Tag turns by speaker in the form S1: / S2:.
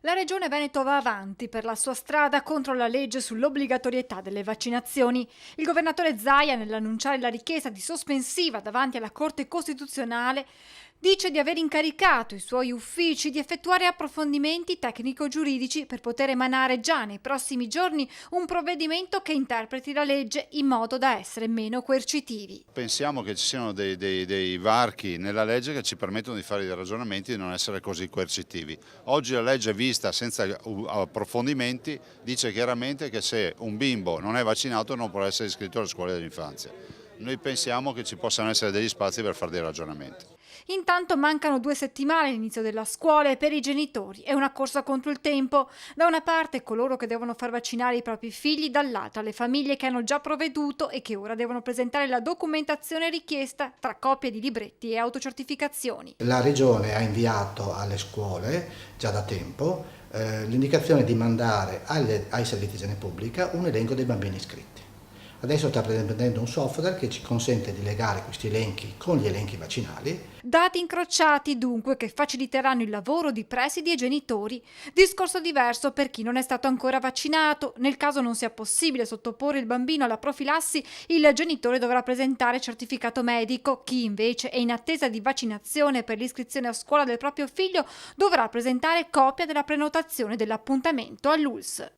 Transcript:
S1: La Regione Veneto va avanti per la sua strada contro la legge sull'obbligatorietà delle vaccinazioni. Il governatore Zaia, nell'annunciare la richiesta di sospensiva davanti alla Corte Costituzionale, dice di aver incaricato i suoi uffici di effettuare approfondimenti tecnico-giuridici per poter emanare già nei prossimi giorni un provvedimento che interpreti la legge in modo da essere meno coercitivi.
S2: Pensiamo che ci siano dei varchi nella legge che ci permettono di fare dei ragionamenti e di non essere così coercitivi. Oggi la legge vista senza approfondimenti dice chiaramente che se un bimbo non è vaccinato non può essere iscritto alle scuole dell'infanzia. Noi pensiamo che ci possano essere degli spazi per fare dei ragionamenti.
S1: Intanto mancano 2 settimane all'inizio della scuola e per i genitori è una corsa contro il tempo. Da una parte coloro che devono far vaccinare i propri figli, dall'altra le famiglie che hanno già provveduto e che ora devono presentare la documentazione richiesta tra copie di libretti e autocertificazioni.
S3: La Regione ha inviato alle scuole già da tempo l'indicazione di mandare ai servizi di igiene pubblica un elenco dei bambini iscritti. Adesso sta prendendo un software che ci consente di legare questi elenchi con gli elenchi vaccinali.
S1: Dati incrociati dunque che faciliteranno il lavoro di presidi e genitori. Discorso diverso per chi non è stato ancora vaccinato. Nel caso non sia possibile sottoporre il bambino alla profilassi, il genitore dovrà presentare certificato medico. Chi invece è in attesa di vaccinazione per l'iscrizione a scuola del proprio figlio dovrà presentare copia della prenotazione dell'appuntamento all'ULSS.